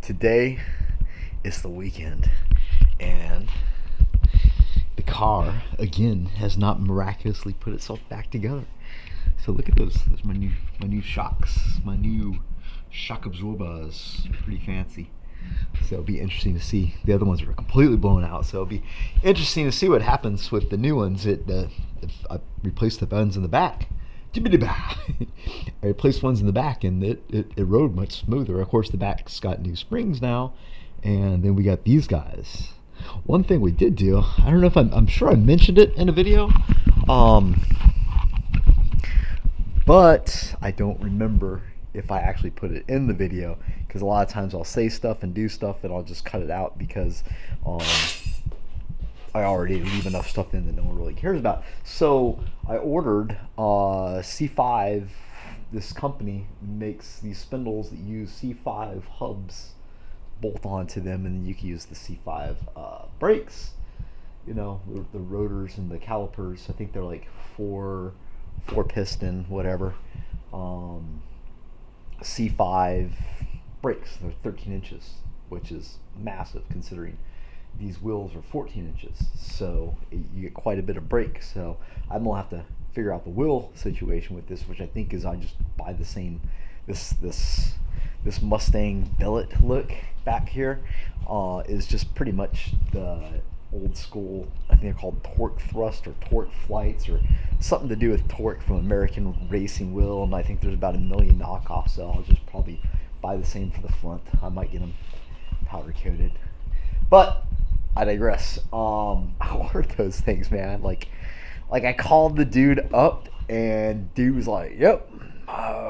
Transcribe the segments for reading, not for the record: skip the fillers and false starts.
Today is the weekend, and the car again has not miraculously put itself back together. So look at those. Those are my new shocks, my new shock absorbers. Pretty fancy. So it'll be interesting to see. The other ones were completely blown out, so it'll be interesting to see what happens with the new ones. If I replaced the buttons in the back. I replaced ones in the back, and it rode much smoother. Of course, the back's got new springs now, and then we got these guys. One thing we did do, I don't know if I'm sure I mentioned it in a video, but I don't remember if I actually put it in the video, because a lot of times I'll say stuff and do stuff and I'll just cut it out because I already leave enough stuff in that no one really cares about. So I ordered C5. This company makes these spindles that use C5 hubs bolt onto them, and then you can use the C5 brakes. You know, the rotors and the calipers. I think they're like four piston, whatever. C5 brakes. They're 13 inches, which is massive considering these wheels are 14 inches, so you get quite a bit of brake. So I'm gonna have to figure out the wheel situation with this, which I think is I just buy the same this Mustang billet look back here is just pretty much the old school. I think they're called torque thrust or torque flights or something to do with torque from American Racing Wheel, and I think there's about a million knockoffs, so I'll just probably buy the same for the front. I might get them powder coated, but I digress. I ordered those things, man. Like I called the dude up, and dude was like, "Yep,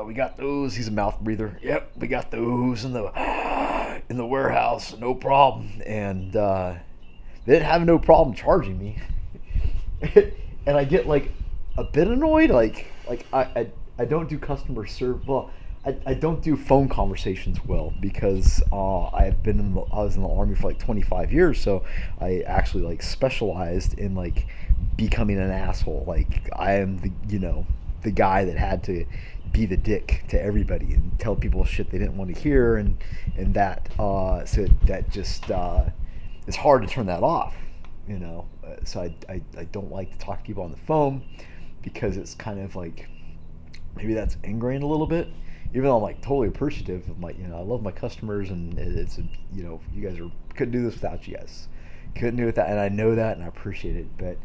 we got those." He's a mouth breather. "Yep, we got those in the warehouse, no problem." And they didn't have no problem charging me. And I get like a bit annoyed. Like I don't do customer service. Well, I don't do phone conversations well because I was in the Army for like 25 years, so I actually like specialized in like becoming an asshole. Like I am the guy that had to be the dick to everybody and tell people shit they didn't want to hear, and that so that just it's hard to turn that off, so I don't like to talk to people on the phone because it's kind of like maybe that's ingrained a little bit. Even though I'm like totally appreciative of I love my customers, and it's you guys couldn't do this without you guys, couldn't do it without, and I know that and I appreciate it. But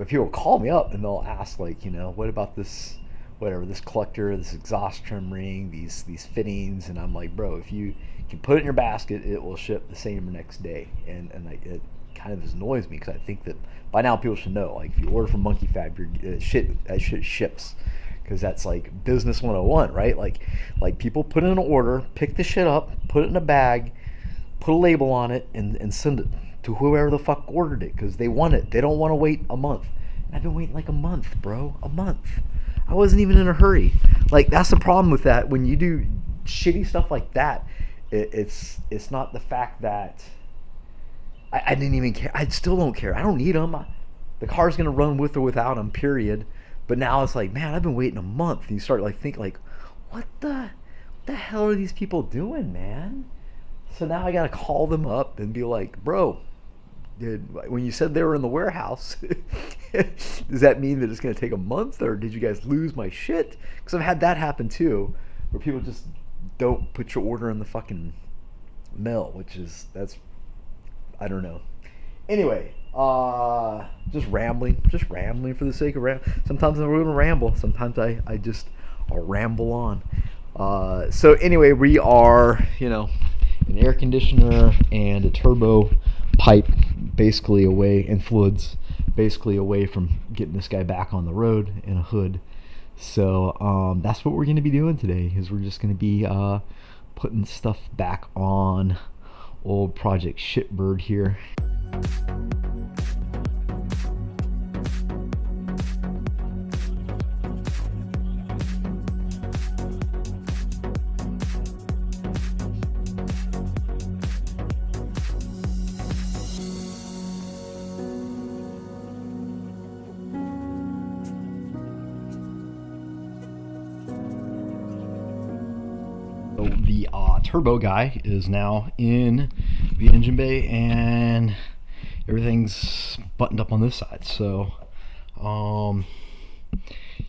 people call me up and they'll ask like, what about this, whatever, this collector, this exhaust trim ring, these fittings, and I'm like, bro, if you can put it in your basket, it will ship the same next day, and it kind of annoys me because I think that by now people should know, like if you order from Monkey Fab, that shit ships. Because that's like business 101, right? Like people put in an order, pick the shit up, put it in a bag, put a label on it, and send it to whoever the fuck ordered it because they want it. They don't want to wait a month. And I've been waiting like a month, bro. A month. I wasn't even in a hurry. Like that's the problem with that. When you do shitty stuff like that, it's not the fact that I didn't even care. I still don't care. I don't need them. The car's gonna run with or without them. Period. But now it's like, man, I've been waiting a month. And you start like think like, what the hell are these people doing, man? So now I gotta call them up and be like, bro, when you said they were in the warehouse, does that mean that it's gonna take a month, or did you guys lose my shit? Because I've had that happen too, where people just don't put your order in the fucking mail, that's I don't know. Anyway, just rambling for the sake of rambling. Sometimes I'm going to ramble. Sometimes I'll ramble on. So anyway, we are, an air conditioner and a turbo pipe basically away, and fluids basically away from getting this guy back on the road in a hood. So that's what we're going to be doing today, is we're just going to be putting stuff back on old Project Shitbird here. The turbo guy is now in the engine bay, and everything's buttoned up on this side. So,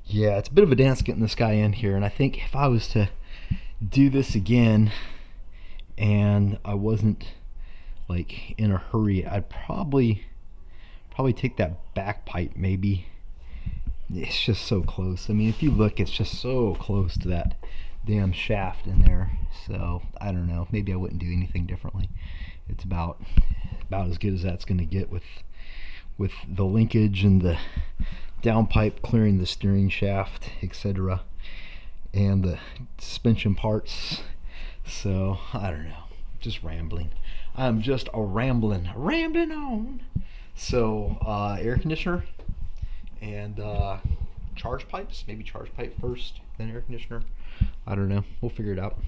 yeah, it's a bit of a dance getting this guy in here. And I think if I was to do this again and I wasn't like in a hurry, I'd probably take that back pipe maybe. It's just so close. I mean, if you look, it's just so close to that damn shaft in there. So I don't know, maybe I wouldn't do anything differently. It's about as good as that's going to get with the linkage and the downpipe clearing the steering shaft, etc., and the suspension parts. So I don't know, just rambling. I'm just rambling on. So air conditioner and charge pipes, maybe charge pipe first, then air conditioner. I don't know. We'll figure it out.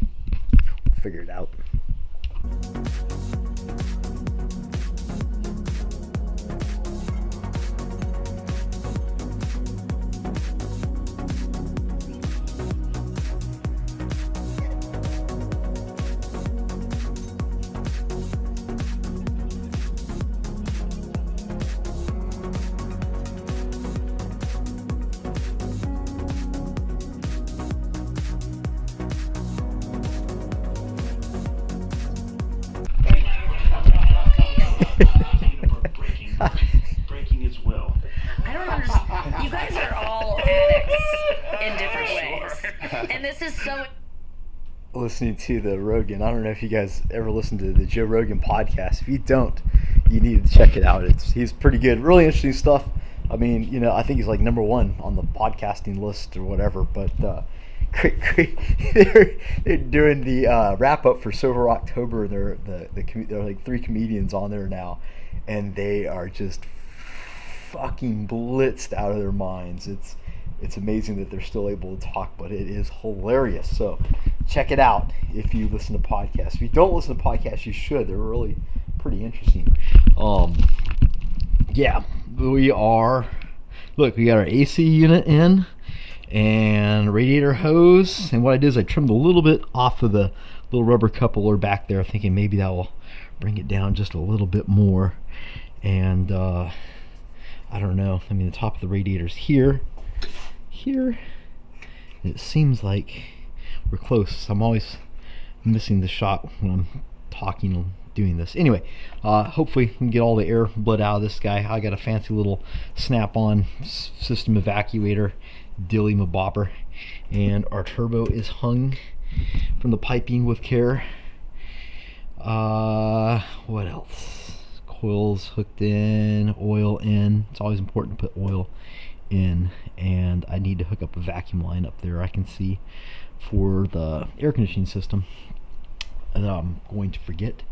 Breaking as well. I don't understand. You guys are all addicts in different ways. And this is so... Listening to the Rogan. I don't know if you guys ever listen to the Joe Rogan podcast. If you don't, you need to check it out. He's pretty good. Really interesting stuff. I mean, you know, I think he's like number one on the podcasting list or whatever. But great. They're doing the wrap up for Sober October. They're like 3 comedians on there now, and they are just fucking blitzed out of their minds. It's amazing that they're still able to talk, but it is hilarious. So check it out if you listen to podcasts. If you don't listen to podcasts, you should. They're really pretty interesting. Yeah, we got our AC unit in and radiator hose. And what I did is I trimmed a little bit off of the little rubber coupler back there, thinking maybe that will bring it down just a little bit more. And I don't know. I mean, the top of the radiator's here. It seems like we're close. I'm always missing the shot when I'm talking and doing this. Anyway, hopefully we can get all the air blood out of this guy. I got a fancy little snap-on system evacuator, dilly mabopper, and our turbo is hung from the piping with care. What else? Coils hooked in, oil in. It's always important to put oil in, and I need to hook up a vacuum line up there I can see for the air conditioning system that I'm going to forget.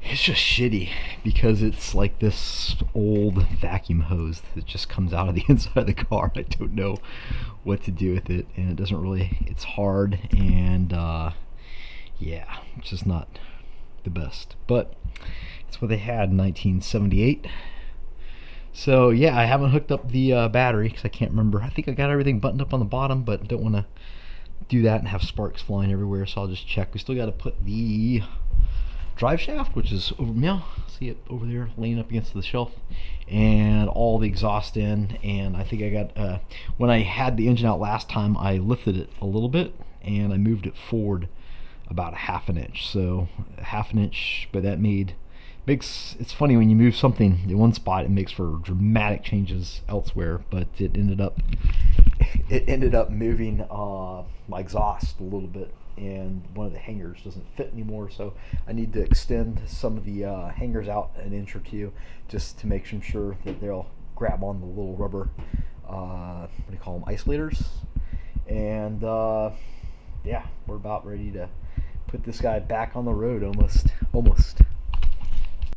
It's just shitty because it's like this old vacuum hose that just comes out of the inside of the car. I don't know what to do with it, and it's hard, and yeah, it's just not the best, but it's what they had in 1978. So yeah, I haven't hooked up the battery because I can't remember. I think I got everything buttoned up on the bottom, but don't want to do that and have sparks flying everywhere, so I'll just check. We still got to put the drive shaft, which is over, see it over there laying up against the shelf, and all the exhaust in. And I think I got when I had the engine out last time, I lifted it a little bit and I moved it forward about a half an inch. So a half an inch, but that it's funny when you move something in one spot, it makes for dramatic changes elsewhere. But it ended up moving my exhaust a little bit, and one of the hangers doesn't fit anymore, so I need to extend some of the hangers out an inch or two just to make sure that they'll grab on the little rubber what do you call them, isolators. And yeah, we're about ready to put this guy back on the road almost.